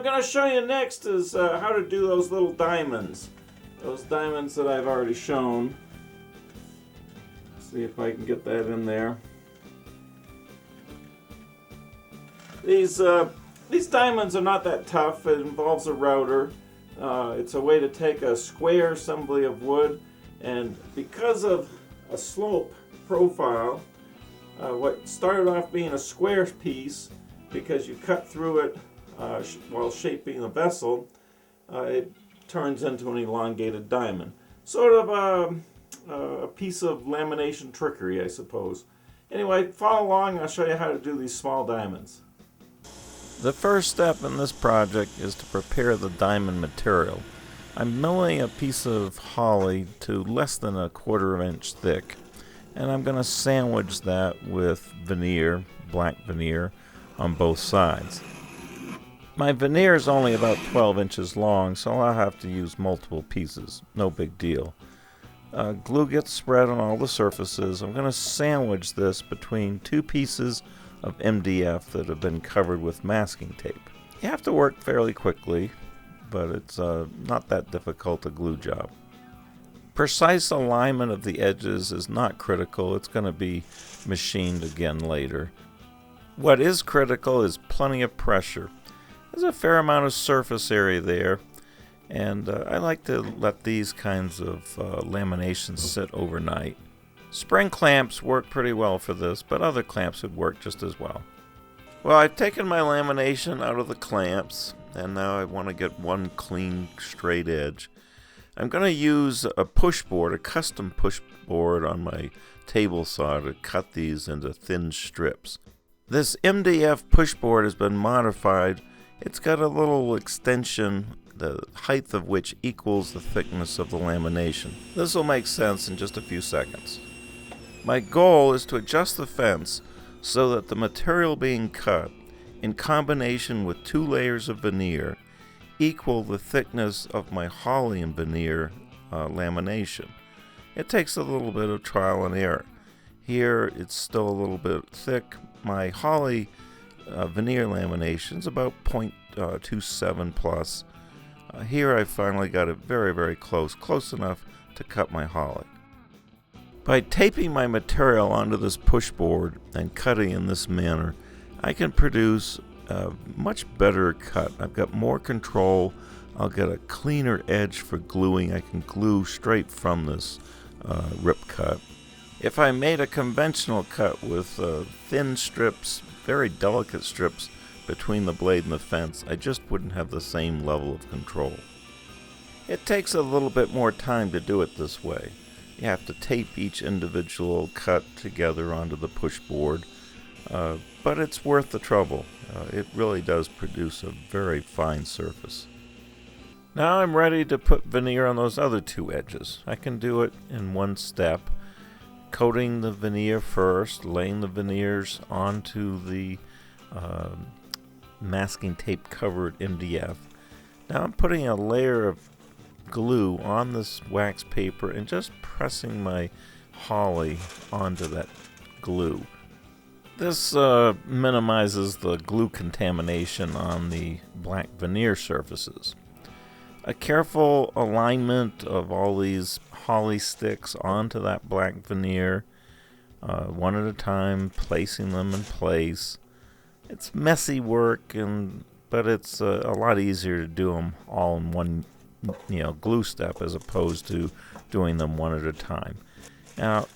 I'm going to show you next is how to do those little diamonds. Those diamonds that I've already shown. See if I can get that in there. These diamonds are not that tough. It involves a router. It's a way to take a square assembly of wood, and because of a slope profile, what started off being a square piece, because you cut through it while shaping the vessel, it turns into an elongated diamond. Sort of a piece of lamination trickery, I suppose. Anyway, follow along, I'll show you how to do these small diamonds. The first step in this project is to prepare the diamond material. I'm milling a piece of holly to less than a 1/4 inch thick, and I'm going to sandwich that with veneer, black veneer, on both sides. My veneer is only about 12 inches long, so I'll have to use multiple pieces. No big deal. Glue gets spread on all the surfaces. I'm going to sandwich this between 2 pieces of MDF that have been covered with masking tape. You have to work fairly quickly, but it's not that difficult a glue job. Precise alignment of the edges is not critical. It's going to be machined again later. What is critical is plenty of pressure. There's a fair amount of surface area there, and I like to let these kinds of laminations sit overnight. Spring clamps work pretty well for this, but other clamps would work just as well. Well, I've taken my lamination out of the clamps, and now I want to get one clean, straight edge. I'm going to use a push board, a custom push board on my table saw to cut these into thin strips. This MDF push board has been modified. It's got a little extension, the height of which equals the thickness of the lamination. This will make sense in just a few seconds. My goal is to adjust the fence so that the material being cut, in combination with 2 layers of veneer, equal the thickness of my holly and veneer lamination. It takes a little bit of trial and error. Here it's still a little bit thick. My holly veneer lamination is about 0.27 plus. Here I finally got it very, very close enough to cut my holly. By taping my material onto this push board and cutting in this manner, I can produce a much better cut. I've got more control. I'll get a cleaner edge for gluing. I can glue straight from this rip cut. If I made a conventional cut with thin strips, very delicate strips between the blade and the fence, I just wouldn't have the same level of control. It takes a little bit more time to do it this way. You have to tape each individual cut together onto the push board, but it's worth the trouble. It really does produce a very fine surface. Now I'm ready to put veneer on those other 2 edges. I can do it in one step, coating the veneer first, laying the veneers onto the masking tape covered MDF. Now I'm putting a layer of glue on this wax paper and just pressing my holly onto that glue. This minimizes the glue contamination on the black veneer surfaces. A careful alignment of all these holly sticks onto that black veneer, one at a time, placing them in place. It's messy work, but it's a lot easier to do them all in one glue step as opposed to doing them one at a time. Now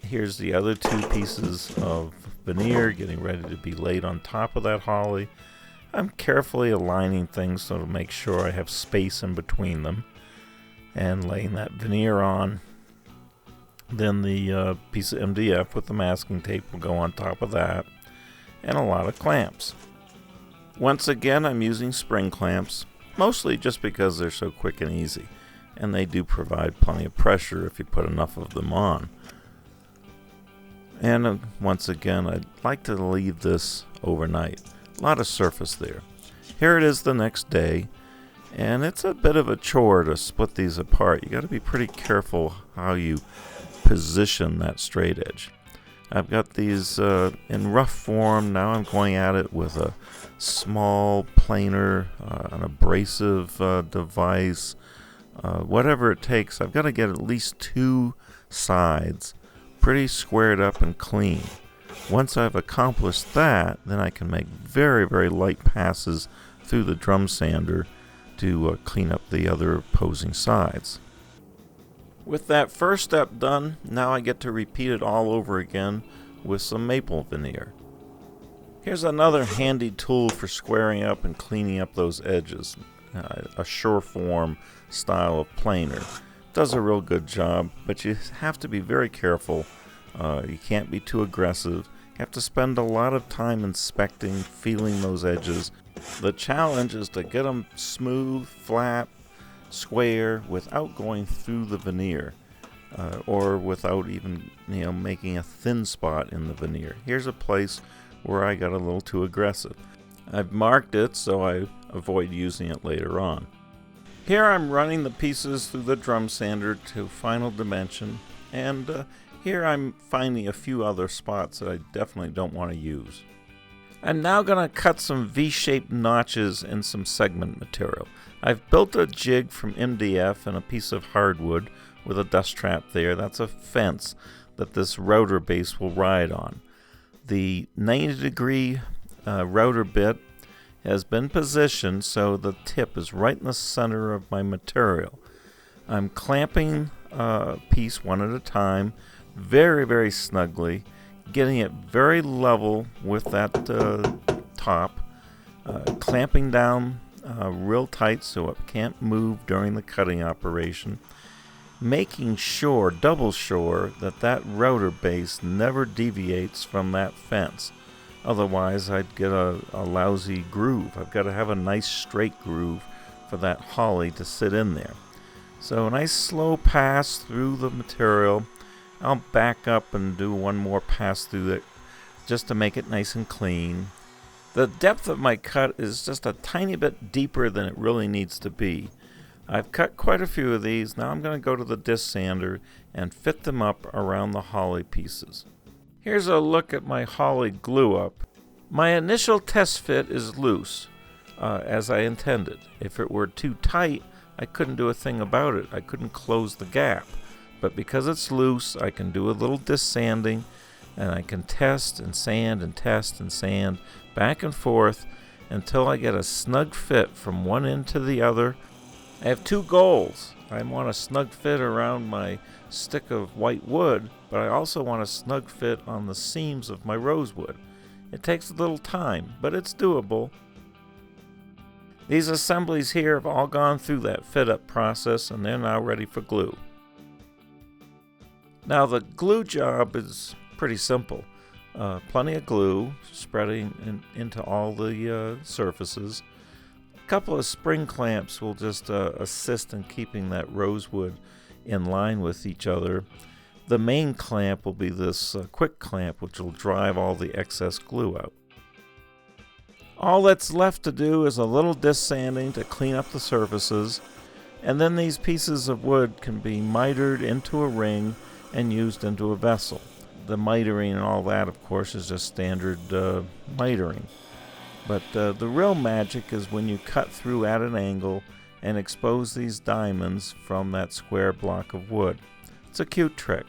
here's the other 2 pieces of veneer getting ready to be laid on top of that holly. I'm carefully aligning things so to make sure I have space in between them and laying that veneer on. Then the piece of MDF with the masking tape will go on top of that, and a lot of clamps. Once again, I'm using spring clamps, mostly just because they're so quick and easy, and they do provide plenty of pressure if you put enough of them on. And once again, I'd like to leave this overnight. A lot of surface there. Here it is the next day, and it's a bit of a chore to split these apart. You got to be pretty careful how you position that straight edge. I've got these in rough form. Now I'm going at it with a small planer, an abrasive device, whatever it takes. I've got to get at least 2 sides pretty squared up and clean. Once I've accomplished that, then I can make very, very light passes through the drum sander to clean up the other opposing sides. With that first step done, now I get to repeat it all over again with some maple veneer. Here's another handy tool for squaring up and cleaning up those edges. A Sureform style of planer. Does a real good job, but you have to be very careful. You can't be too aggressive. You have to spend a lot of time inspecting, feeling those edges. The challenge is to get them smooth, flat, square without going through the veneer, or without even making a thin spot in the veneer. Here's a place where I got a little too aggressive. I've marked it so I avoid using it later on. Here I'm running the pieces through the drum sander to final dimension, and here I'm finding a few other spots that I definitely don't want to use. I'm now going to cut some V-shaped notches in some segment material. I've built a jig from MDF and a piece of hardwood with a dust trap there. That's a fence that this router base will ride on. The 90-degree router bit has been positioned so the tip is right in the center of my material. I'm clamping a piece one at a time, very, very snugly, getting it very level with that top, clamping down real tight so it can't move during the cutting operation, making sure, double sure, that that router base never deviates from that fence. Otherwise I'd get a lousy groove. I've got to have a nice straight groove for that holly to sit in there. So a nice slow pass through the material. I'll back up and do one more pass through it just to make it nice and clean. The depth of my cut is just a tiny bit deeper than it really needs to be. I've cut quite a few of these. Now I'm going to go to the disc sander and fit them up around the holly pieces. Here's a look at my holly glue up. My initial test fit is loose, as I intended. If it were too tight, I couldn't do a thing about it. I couldn't close the gap. But because it's loose, I can do a little disc sanding, and I can test and sand and test and sand back and forth until I get a snug fit from one end to the other. I have 2 goals. I want a snug fit around my stick of white wood, but I also want a snug fit on the seams of my rosewood. It takes a little time, but it's doable. These assemblies here have all gone through that fit-up process, and they're now ready for glue. Now the glue job is pretty simple. Plenty of glue spreading into all the surfaces. A couple of spring clamps will just assist in keeping that rosewood in line with each other. The main clamp will be this quick clamp, which will drive all the excess glue out. All that's left to do is a little disc sanding to clean up the surfaces, and then these pieces of wood can be mitered into a ring and used into a vessel. The mitering and all that, of course, is just standard mitering. But the real magic is when you cut through at an angle and expose these diamonds from that square block of wood. It's a cute trick.